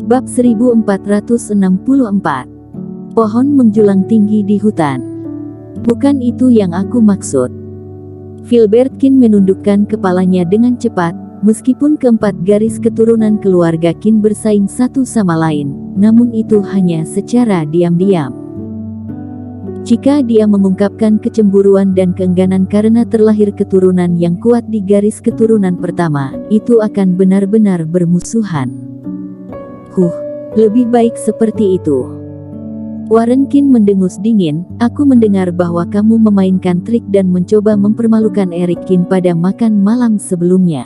Bab 1464. Pohon menjulang tinggi di hutan. Bukan itu yang aku maksud. Filbert-kin menundukkan kepalanya dengan cepat, meskipun keempat garis keturunan keluarga Qin bersaing satu sama lain, namun itu hanya secara diam-diam. Jika dia mengungkapkan kecemburuan dan keengganan karena terlahir keturunan yang kuat di garis keturunan pertama, itu akan benar-benar bermusuhan. Lebih baik seperti itu. Warren Qin mendengus dingin, aku mendengar bahwa kamu memainkan trik dan mencoba mempermalukan Eric Qin pada makan malam sebelumnya.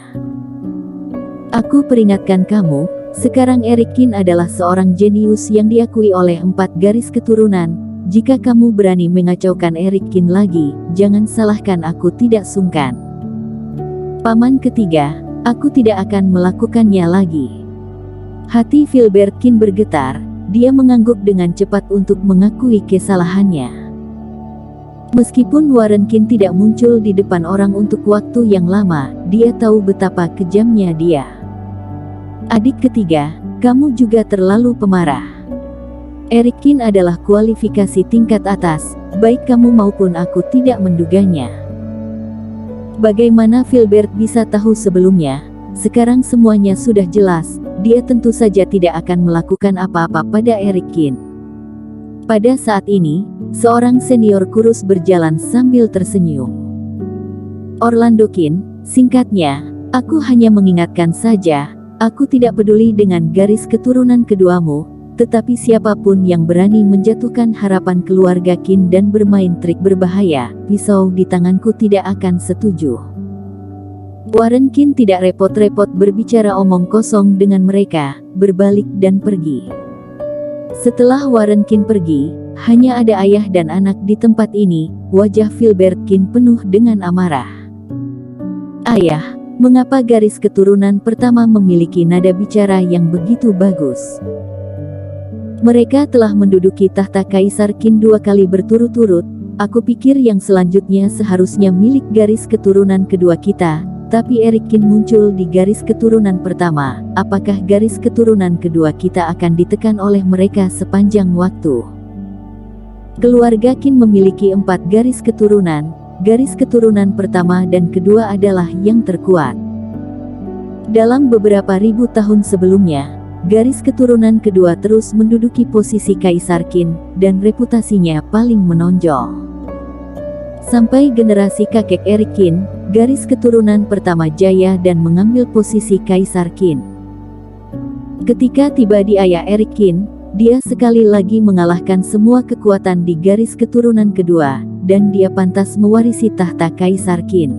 Aku peringatkan kamu, sekarang Eric Qin adalah seorang jenius yang diakui oleh 4 garis keturunan. Jika kamu berani mengacaukan Eric Qin lagi, jangan salahkan aku tidak sungkan. Paman ketiga, aku tidak akan melakukannya lagi. Hati Filbert Qin bergetar, dia mengangguk dengan cepat untuk mengakui kesalahannya. Meskipun Warren Qin tidak muncul di depan orang untuk waktu yang lama, dia tahu betapa kejamnya dia. Adik ketiga, kamu juga terlalu pemarah. Eric Qin adalah kualifikasi tingkat atas, baik kamu maupun aku tidak menduganya. Bagaimana Filbert bisa tahu sebelumnya? Sekarang semuanya sudah jelas, dia tentu saja tidak akan melakukan apa-apa pada Eric Qin. Pada saat ini, seorang senior kurus berjalan sambil tersenyum. Orlando Qin, singkatnya, aku hanya mengingatkan saja, aku tidak peduli dengan garis keturunan keduamu, tetapi siapapun yang berani menjatuhkan harapan keluarga Qin dan bermain trik berbahaya, pisau di tanganku tidak akan setuju. Warren Qin tidak repot-repot berbicara omong kosong dengan mereka, berbalik dan pergi. Setelah Warren Qin pergi, hanya ada ayah dan anak di tempat ini. Wajah Filbert Qin penuh dengan amarah. Ayah, mengapa garis keturunan pertama memiliki nada bicara yang begitu bagus? Mereka telah menduduki tahta Kaisar Qin 2 kali berturut-turut. Aku pikir yang selanjutnya seharusnya milik garis keturunan kedua kita. Tapi Eric Qin muncul di garis keturunan pertama. Apakah garis keturunan kedua kita akan ditekan oleh mereka sepanjang waktu? Keluarga Qin memiliki 4 garis keturunan. Garis keturunan pertama dan kedua adalah yang terkuat. Dalam beberapa ribu tahun sebelumnya, garis keturunan kedua terus menduduki posisi Kaisar Qin, dan reputasinya paling menonjol. Sampai generasi kakek Eric Qin, garis keturunan pertama jaya dan mengambil posisi Kaisar Qin. Ketika tiba di ayah Eric Qin, dia sekali lagi mengalahkan semua kekuatan di garis keturunan kedua, dan dia pantas mewarisi tahta Kaisar Qin.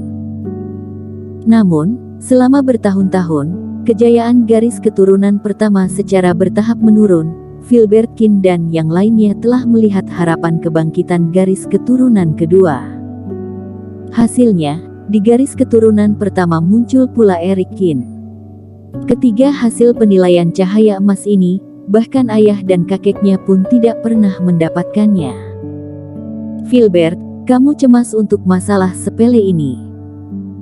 Namun, selama bertahun-tahun, kejayaan garis keturunan pertama secara bertahap menurun. Filbert Qin dan yang lainnya telah melihat harapan kebangkitan garis keturunan kedua. Hasilnya, di garis keturunan pertama muncul pula Eric Qin. Ketiga hasil penilaian cahaya emas ini, bahkan ayah dan kakeknya pun tidak pernah mendapatkannya. Filbert, kamu cemas untuk masalah sepele ini.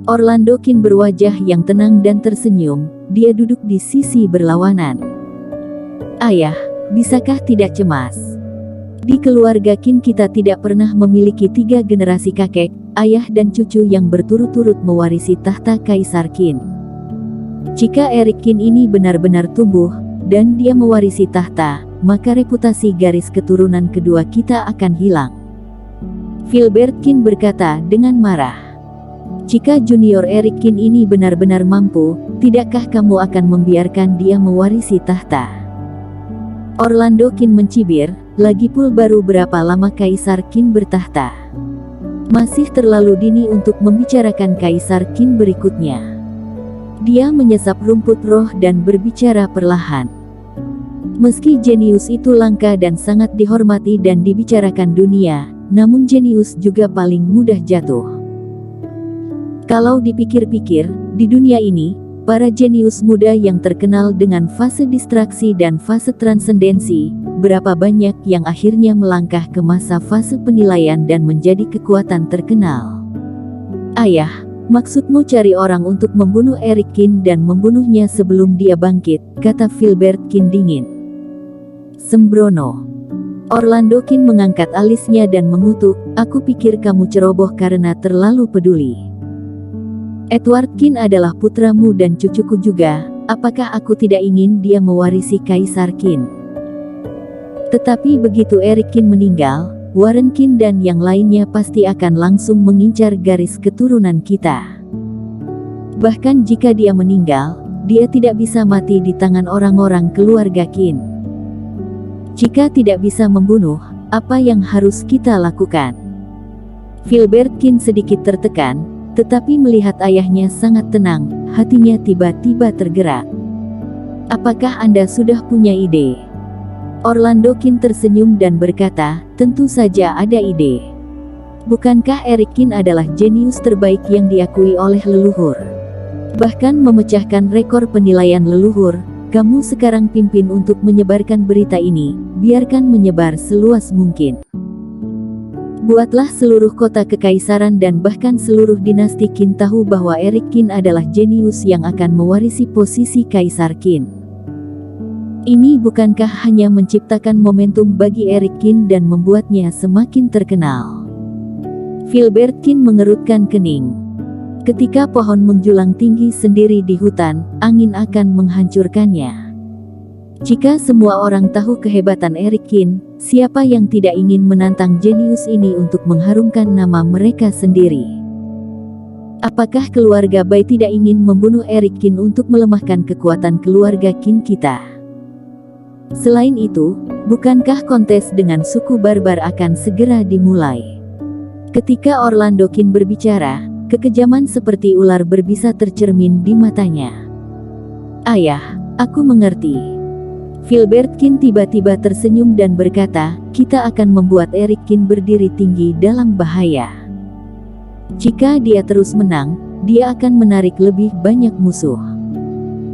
Orlando Qin berwajah yang tenang dan tersenyum, dia duduk di sisi berlawanan. Ayah, bisakah tidak cemas? Di keluarga Qin kita tidak pernah memiliki 3 generasi kakek, ayah dan cucu yang berturut-turut mewarisi tahta Kaisar Qin. Jika Eric Qin ini benar-benar tumbuh, dan dia mewarisi tahta, maka reputasi garis keturunan kedua kita akan hilang. Filbert Qin berkata dengan marah. Jika junior Eric Qin ini benar-benar mampu, tidakkah kamu akan membiarkan dia mewarisi tahta? Orlando Qin mencibir, lagipul baru berapa lama Kaisar Qin bertahta? Masih terlalu dini untuk membicarakan Kaisar Qin berikutnya. Dia menyesap rumput roh dan berbicara perlahan. Meski jenius itu langka dan sangat dihormati dan dibicarakan dunia, namun jenius juga paling mudah jatuh. Kalau dipikir-pikir, di dunia ini, para jenius muda yang terkenal dengan fase distraksi dan fase transendensi, berapa banyak yang akhirnya melangkah ke masa fase penilaian dan menjadi kekuatan terkenal. Ayah, Maksudmu cari orang untuk membunuh Eric Kin dan membunuhnya sebelum dia bangkit, kata Filbert Kin dingin. Sembrono. Orlando Kin mengangkat alisnya dan mengutuk, aku pikir kamu ceroboh karena terlalu peduli. Edward Kin adalah putramu dan cucuku juga, apakah aku tidak ingin dia mewarisi Kaisar Kin? Tetapi begitu Eric Kin meninggal, Warren Kin dan yang lainnya pasti akan langsung mengincar garis keturunan kita. Bahkan jika dia meninggal, dia tidak bisa mati di tangan orang-orang keluarga Kin. Jika tidak bisa membunuh, apa yang harus kita lakukan? Filbert Kin sedikit tertekan, tetapi melihat ayahnya sangat tenang, hatinya tiba-tiba tergerak. Apakah Anda sudah punya ide? Orlando Kin tersenyum dan berkata, tentu saja ada ide. Bukankah Eric Kin adalah jenius terbaik yang diakui oleh leluhur? Bahkan memecahkan rekor penilaian leluhur. Kamu sekarang pimpin untuk menyebarkan berita ini, biarkan menyebar seluas mungkin. Buatlah seluruh kota kekaisaran dan bahkan seluruh dinasti Qin tahu bahwa Eric Kin adalah jenius yang akan mewarisi posisi Kaisar Qin. Ini bukankah hanya menciptakan momentum bagi Eric Kin dan membuatnya semakin terkenal? Filbert Kin mengerutkan kening. Ketika pohon menjulang tinggi sendiri di hutan, angin akan menghancurkannya. Jika semua orang tahu kehebatan Eric Kin, siapa yang tidak ingin menantang jenius ini untuk mengharumkan nama mereka sendiri? Apakah keluarga Bai tidak ingin membunuh Eric Kin untuk melemahkan kekuatan keluarga Qin kita? Selain itu, bukankah kontes dengan suku barbar akan segera dimulai? Ketika Orlando Kin berbicara, kekejaman seperti ular berbisa tercermin di matanya. Ayah, aku mengerti. Filbert Kin tiba-tiba tersenyum dan berkata, kita akan membuat Eric Kin berdiri tinggi dalam bahaya. Jika dia terus menang, dia akan menarik lebih banyak musuh.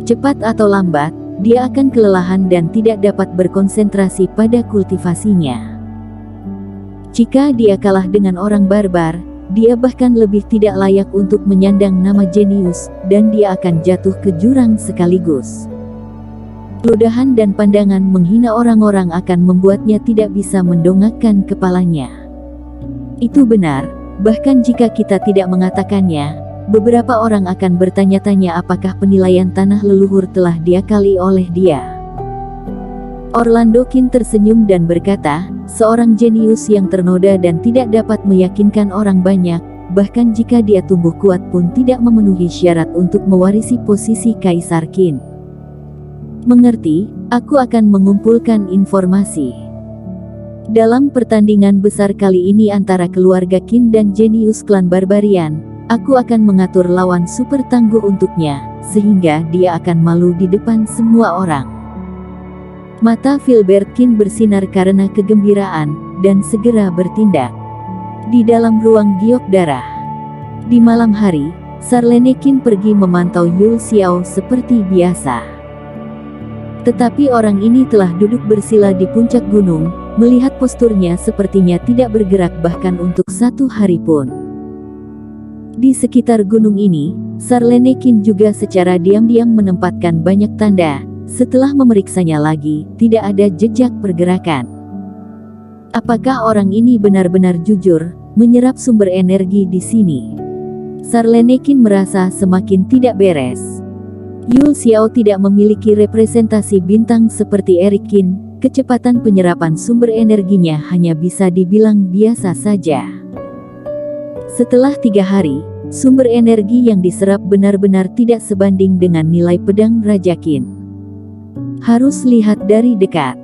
Cepat atau lambat, dia akan kelelahan dan tidak dapat berkonsentrasi pada kultivasinya. Jika dia kalah dengan orang barbar, dia bahkan lebih tidak layak untuk menyandang nama jenius, dan dia akan jatuh ke jurang sekaligus. Ludahan dan pandangan menghina orang-orang akan membuatnya tidak bisa mendongakkan kepalanya. Itu benar, bahkan jika kita tidak mengatakannya, beberapa orang akan bertanya-tanya apakah penilaian tanah leluhur telah diakali oleh dia. Orlando Kin tersenyum dan berkata, seorang jenius yang ternoda dan tidak dapat meyakinkan orang banyak, bahkan jika dia tumbuh kuat pun tidak memenuhi syarat untuk mewarisi posisi Kaisar Qin. Mengerti, aku akan mengumpulkan informasi. Dalam pertandingan besar kali ini antara keluarga Qin dan jenius klan barbarian, aku akan mengatur lawan super tangguh untuknya, sehingga dia akan malu di depan semua orang. Mata Filbert Kin bersinar karena kegembiraan, dan segera bertindak. Di dalam ruang giok darah. Di malam hari, Sarlene Kin pergi memantau Yul Xiao seperti biasa. Tetapi orang ini telah duduk bersila di puncak gunung, melihat posturnya sepertinya tidak bergerak bahkan untuk satu hari pun. Di sekitar gunung ini, Sarlene Kin juga secara diam-diam menempatkan banyak tanda. Setelah memeriksanya lagi, tidak ada jejak pergerakan. Apakah orang ini benar-benar jujur, menyerap sumber energi di sini? Sarlene Kin merasa semakin tidak beres. Yul Xiao tidak memiliki representasi bintang seperti Eric Kin, kecepatan penyerapan sumber energinya hanya bisa dibilang biasa saja. Setelah 3 hari, sumber energi yang diserap benar-benar tidak sebanding dengan nilai pedang Raja Qin. Harus lihat dari dekat.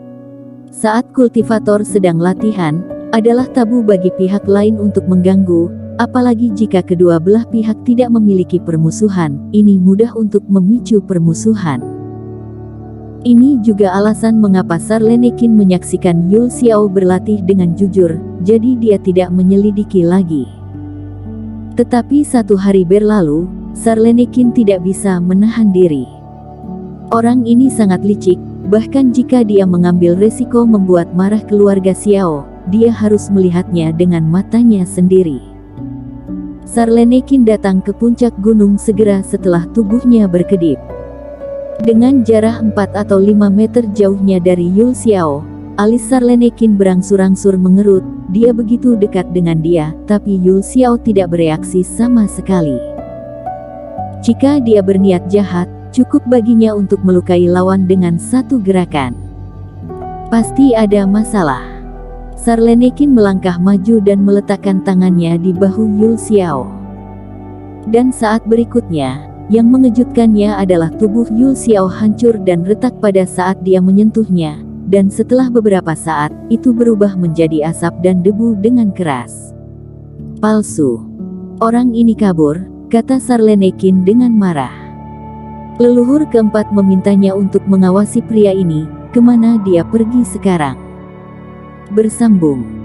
Saat kultivator sedang latihan, adalah tabu bagi pihak lain untuk mengganggu, apalagi jika kedua belah pihak tidak memiliki permusuhan, ini mudah untuk memicu permusuhan. Ini juga alasan mengapa Sarlene Kin menyaksikan Yul Xiao berlatih dengan jujur, jadi dia tidak menyelidiki lagi. Tetapi 1 hari berlalu, Sarlene Kin tidak bisa menahan diri. Orang ini sangat licik, bahkan jika dia mengambil resiko membuat marah keluarga Xiao, dia harus melihatnya dengan matanya sendiri. Sarlenekin datang ke puncak gunung segera setelah tubuhnya berkedip. Dengan jarak 4 atau 5 meter jauhnya dari Yul Xiao, alis Sarlenekin berangsur-angsur mengerut. Dia begitu dekat dengan dia, tapi Yul Xiao tidak bereaksi sama sekali. Jika dia berniat jahat, cukup baginya untuk melukai lawan dengan satu gerakan. Pasti ada masalah. Sarlenekin melangkah maju dan meletakkan tangannya di bahu Yul Xiao. Dan saat berikutnya, yang mengejutkannya adalah tubuh Yul Xiao hancur dan retak pada saat dia menyentuhnya, dan setelah beberapa saat, itu berubah menjadi asap dan debu dengan keras. Palsu. Orang ini kabur, kata Sarlenekin dengan marah. Leluhur keempat memintanya untuk mengawasi pria ini, kemana dia pergi sekarang. Bersambung.